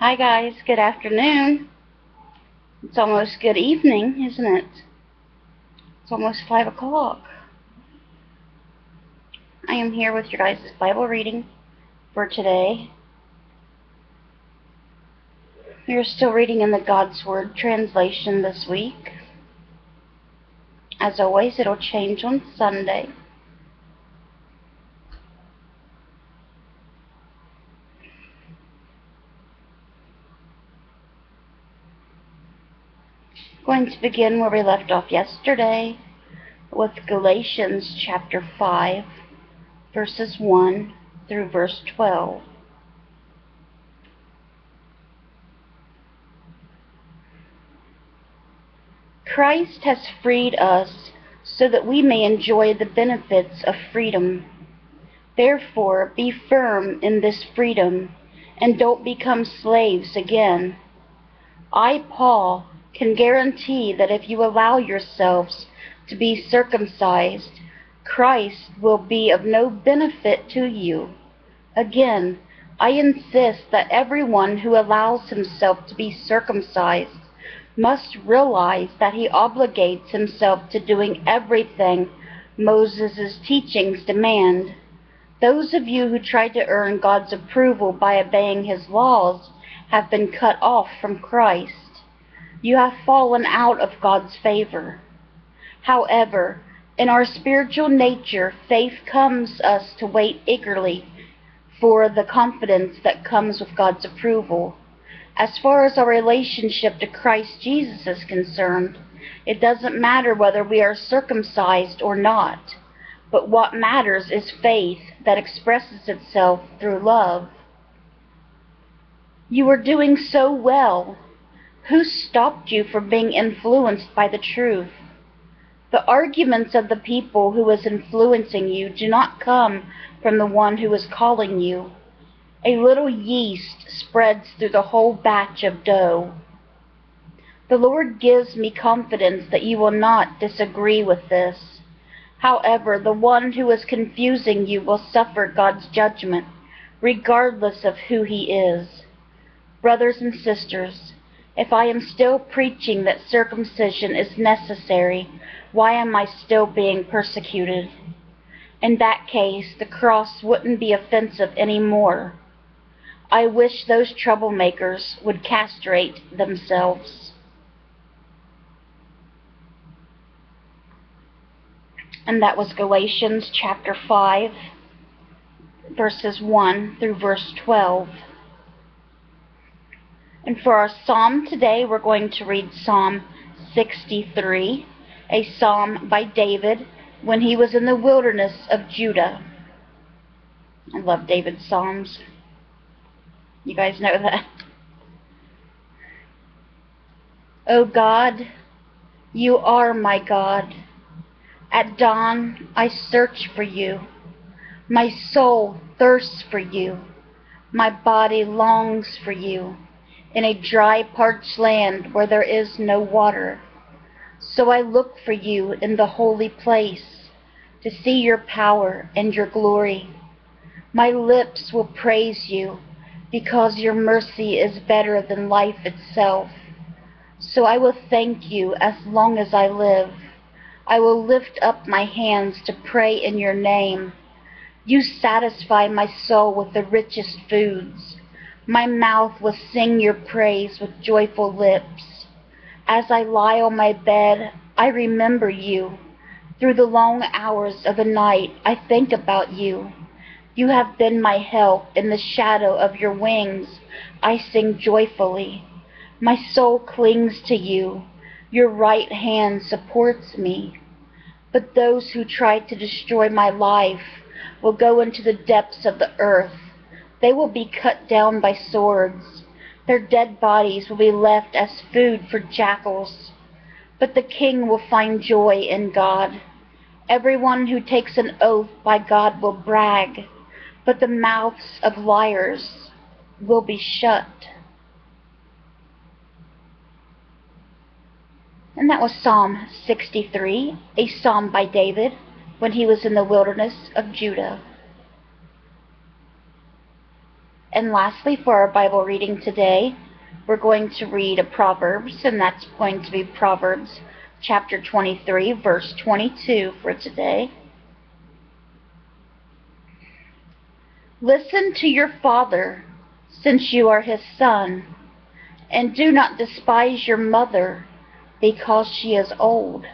Hi guys, good afternoon. It's almost good evening, isn't it? It's almost 5 o'clock. I am here with your guys' Bible reading for today. We are still reading in the God's Word translation this week. As always, it'll change on Sunday. Going to begin where we left off yesterday with Galatians chapter 5, verses 1 through verse 12. Christ has freed us so that we may enjoy the benefits of freedom. Therefore, be firm in this freedom and don't become slaves again. I, Paul, can guarantee that if you allow yourselves to be circumcised, Christ will be of no benefit to you. Again, I insist that everyone who allows himself to be circumcised must realize that he obligates himself to doing everything Moses' teachings demand. Those of you who try to earn God's approval by obeying his laws have been cut off from Christ. You have fallen out of God's favor. However, in our spiritual nature, faith comes us to wait eagerly for the confidence that comes with God's approval. As far as our relationship to Christ Jesus is concerned, it doesn't matter whether we are circumcised or not, but what matters is faith that expresses itself through love. You are doing so well. Who stopped you from being influenced by the truth? The arguments of the people who is influencing you do not come from the one who is calling you. A little yeast spreads through the whole batch of dough. The Lord gives me confidence that you will not disagree with this. However, the one who is confusing you will suffer God's judgment, regardless of who he is. Brothers and sisters, if I am still preaching that circumcision is necessary, why am I still being persecuted? In that case, the cross wouldn't be offensive anymore. I wish those troublemakers would castrate themselves. And that was Galatians chapter 5, verses 1 through verse 12. And for our psalm today, we're going to read Psalm 63, a psalm by David when he was in the wilderness of Judah. I love David's psalms. You guys know that. O God, you are my God. At dawn I search for you. My soul thirsts for you. My body longs for you in a dry, parched land where there is no water. So I look for you in the holy place to see your power and your glory. My lips will praise you because your mercy is better than life itself. So I will thank you as long as I live. I will lift up my hands to pray in your name. You satisfy my soul with the richest foods. My mouth will sing your praise with joyful lips. As I lie on my bed, I remember you. Through the long hours of the night, I think about you. You have been my help. In the shadow of your wings, I sing joyfully. My soul clings to you. Your right hand supports me. But those who try to destroy my life will go into the depths of the earth. They will be cut down by swords. Their dead bodies will be left as food for jackals. But the king will find joy in God. Everyone who takes an oath by God will brag, but the mouths of liars will be shut. And that was Psalm 63, a psalm by David when he was in the wilderness of Judah. And lastly, for our Bible reading today, we're going to read a Proverbs, and that's going to be Proverbs chapter 23, verse 22 for today. Listen to your father, since you are his son, and do not despise your mother, because she is old.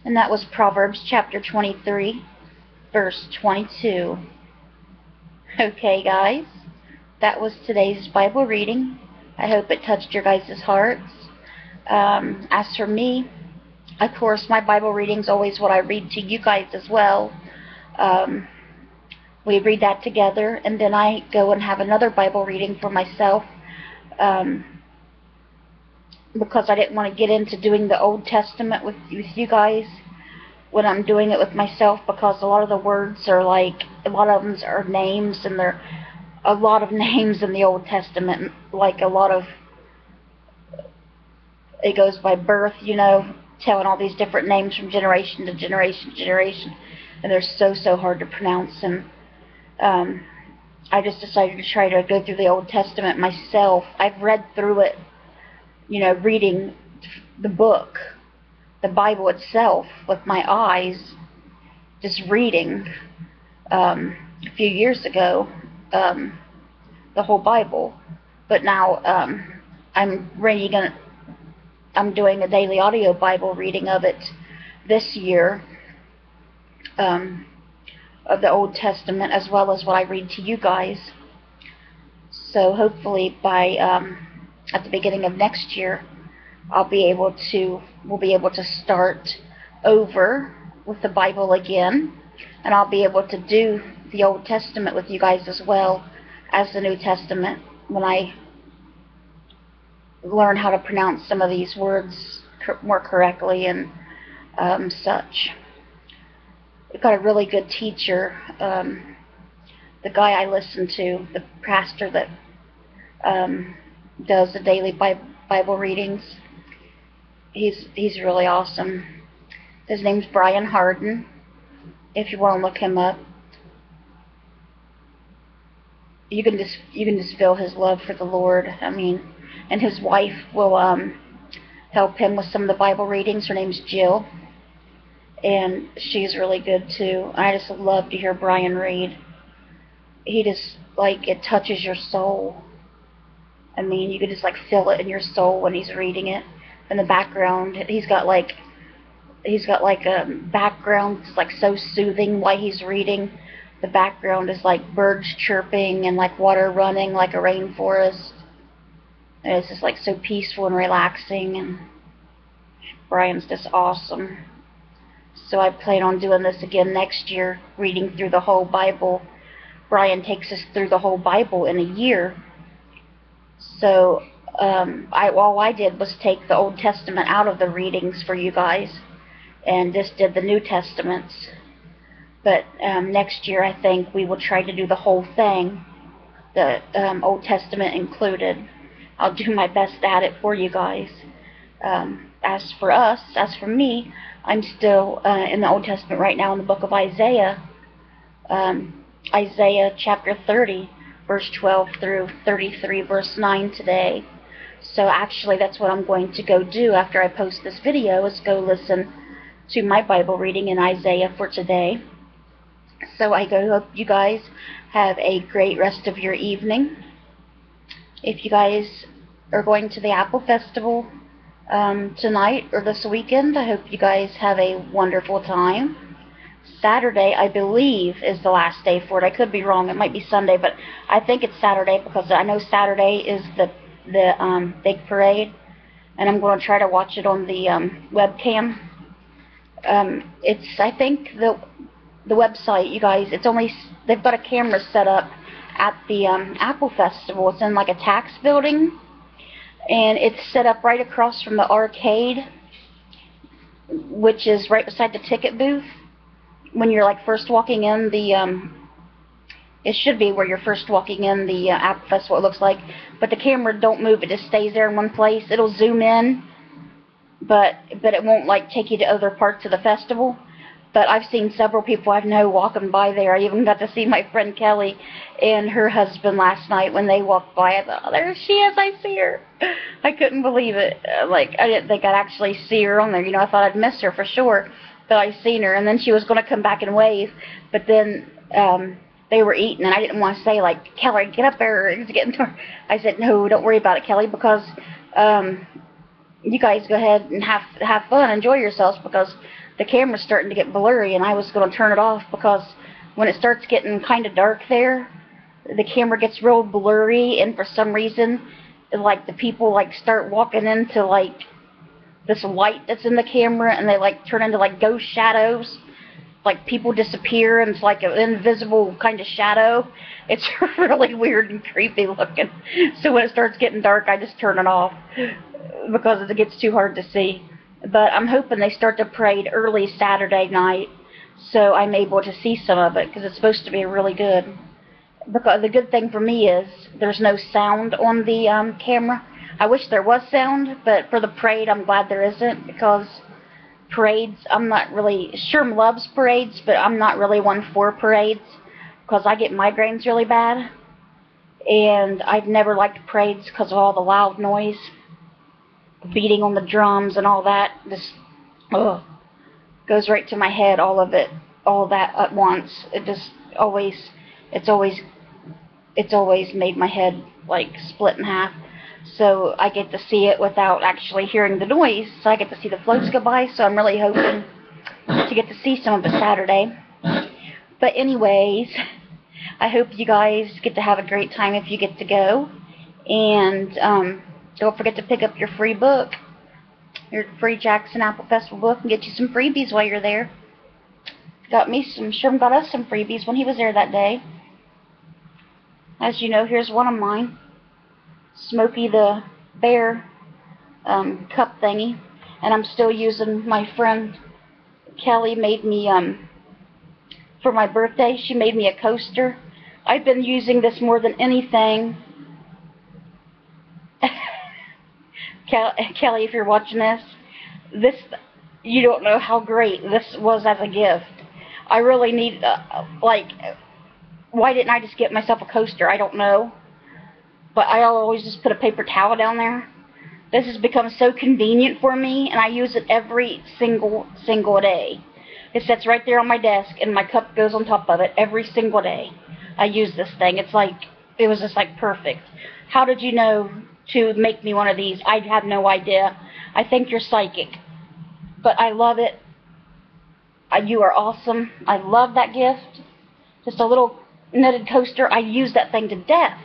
And that was Proverbs chapter 23, verse 22. Okay, guys, that was today's Bible reading. I hope it touched your guys' hearts. As for me, of course, my Bible reading is always what I read to you guys as well. We read that together, and then I go and have another Bible reading for myself, because I didn't want to get into doing the Old Testament with you guys when I'm doing it with myself, because a lot of the words are like, a lot of them are names, and there are a lot of names in the Old Testament, like a lot of, it goes by birth, you know, telling all these different names from generation to generation to generation, and they're so hard to pronounce. And I just decided to try to go through the Old Testament myself. I've read through it, you know, reading the book, the Bible itself, with my eyes, just reading a few years ago, the whole Bible. But now I'm doing a daily audio Bible reading of it this year, of the Old Testament, as well as what I read to you guys. So hopefully by at the beginning of next year, we'll be able to start over with the Bible again, and I'll be able to do the Old Testament with you guys as well as the New Testament when I learn how to pronounce some of these words more correctly and such. We've got a really good teacher. The guy I listen to, the pastor that does the daily Bible readings, he's really awesome. His name's Brian Harden, if you want to look him up. You can just feel his love for the Lord. I mean, and his wife will help him with some of the Bible readings. Her name's Jill, and she's really good too. I just love to hear Brian read. He just, like, it touches your soul. I mean, you can just like feel it in your soul when he's reading it. In the background, he's got like a background that's like so soothing while he's reading. The background is like birds chirping and like water running like a rainforest. And it's just like so peaceful and relaxing, and Brian's just awesome. So I plan on doing this again next year, reading through the whole Bible. Brian takes us through the whole Bible in a year. So all I did was take the Old Testament out of the readings for you guys, and just did the New Testaments. But next year I think we will try to do the whole thing, the Old Testament included. I'll do my best at it for you guys. As for me, I'm still in the Old Testament right now in the book of Isaiah. Isaiah chapter 30, verse 12 through 33, verse 9 today. So actually that's what I'm going to go do after I post this video, is go listen to my Bible reading in Isaiah for today. So I hope you guys have a great rest of your evening. If you guys are going to the Apple Festival tonight or this weekend, I hope you guys have a wonderful time. Saturday, I believe, is the last day for it. I could be wrong. It might be Sunday, but I think it's Saturday, because I know Saturday is the big parade, and I'm going to try to watch it on the webcam. I think the website, you guys, they've got a camera set up at the Apple Festival. It's in like a tax building, and it's set up right across from the arcade, which is right beside the ticket booth. When you're like first walking in it should be where you're first walking in the Apple Festival, it looks like. But the camera don't move, it just stays there in one place. It'll zoom in, but it won't like take you to other parts of the festival. But I've seen several people I know walking by there. I even got to see my friend Kelly and her husband last night when they walked by. I thought, oh, there she is, I see her. I couldn't believe it. Like, I didn't think I'd actually see her on there. You know, I thought I'd miss her for sure, but I seen her. And then she was going to come back and wave, but then they were eating, and I didn't want to say, like, Kelly, get up there. It's getting to her. I said, no, don't worry about it, Kelly, because you guys go ahead and have fun, enjoy yourselves, because the camera's starting to get blurry, and I was going to turn it off because when it starts getting kind of dark there, the camera gets real blurry, and for some reason, like, the people, like, start walking into, like, this light that's in the camera, and they, like, turn into, like, ghost shadows. Like, people disappear, and it's like an invisible kind of shadow. It's really weird and creepy looking. So when it starts getting dark, I just turn it off because it gets too hard to see. But I'm hoping they start the parade early Saturday night, so I'm able to see some of it, because it's supposed to be really good. Because the good thing for me is there's no sound on the camera. I wish there was sound, but for the parade, I'm glad there isn't, because parades, I'm not really, Sherm loves parades, but I'm not really one for parades, because I get migraines really bad, and I've never liked parades because of all the loud noise. Beating on the drums and all that, just goes right to my head, all of it, all that at once. It just always, it's always made my head like split in half. So I get to see it without actually hearing the noise, so I get to see the floats go by, so I'm really hoping to get to see some of it Saturday. But anyways, I hope you guys get to have a great time if you get to go, and don't forget to pick up your free book, your free Jackson Apple Festival book, and get you some freebies while you're there. Sherm got us some freebies when he was there that day. As you know, here's one of mine. Smokey the Bear cup thingy. And I'm still using my friend Kelly made me, for my birthday, she made me a coaster. I've been using this more than anything. Kelly, if you're watching this, you don't know how great this was as a gift. I really need, like, why didn't I just get myself a coaster? I don't know. But I always just put a paper towel down there. This has become so convenient for me, and I use it every single day. It sits right there on my desk, and my cup goes on top of it every single day. I use this thing. It's like, it was just like perfect. How did you know to make me one of these? I have no idea. I think you're psychic. But I love it. You are awesome. I love that gift. Just a little knitted coaster. I use that thing to death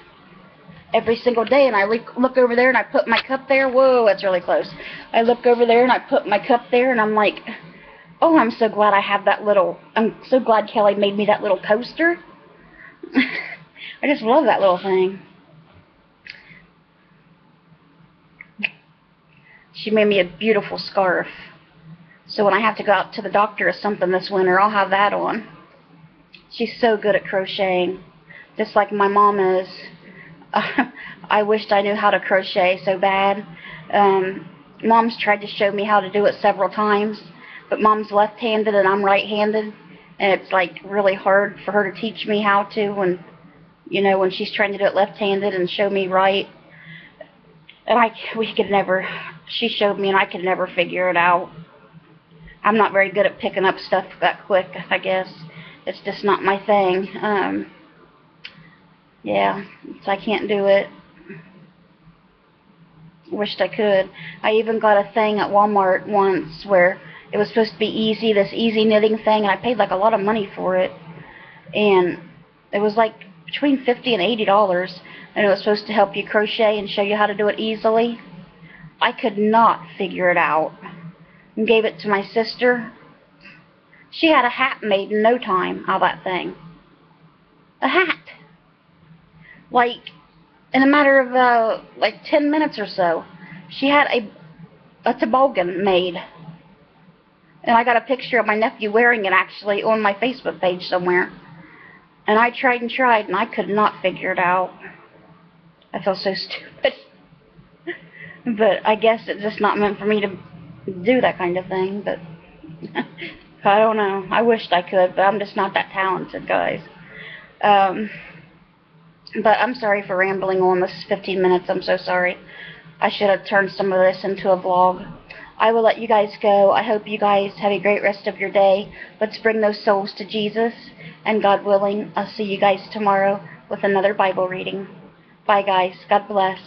every single day, and I look over there and I put my cup there. Whoa, that's really close. I look over there and I put my cup there, and I'm like, oh, I'm so glad I have that little, I'm so glad Kelly made me that little coaster. I just love that little thing. She made me a beautiful scarf. So when I have to go out to the doctor or something this winter, I'll have that on. She's so good at crocheting, just like my mom is. I wished I knew how to crochet so bad. Mom's tried to show me how to do it several times, but Mom's left-handed and I'm right-handed, and it's like really hard for her to teach me how to when, you know, when she's trying to do it left-handed and show me right. And she showed me and I could never figure it out. I'm not very good at picking up stuff that quick, I guess. It's just not my thing. Yeah, so I can't do it. Wished I could. I even got a thing at Walmart once where it was supposed to be easy, this easy knitting thing, and I paid like a lot of money for it. And it was like between $50 and $80, and it was supposed to help you crochet and show you how to do it easily. I could not figure it out. And gave it to my sister. She had a hat made in no time out of that thing. A hat. Like, in a matter of, like 10 minutes or so, she had a toboggan made. And I got a picture of my nephew wearing it, actually, on my Facebook page somewhere. And I tried and tried, and I could not figure it out. I felt so stupid. But I guess it's just not meant for me to do that kind of thing. But I don't know. I wished I could, but I'm just not that talented, guys. Um, but I'm sorry for rambling on this 15 minutes. I'm so sorry. I should have turned some of this into a vlog. I will let you guys go. I hope you guys have a great rest of your day. Let's bring those souls to Jesus. And God willing, I'll see you guys tomorrow with another Bible reading. Bye, guys. God bless.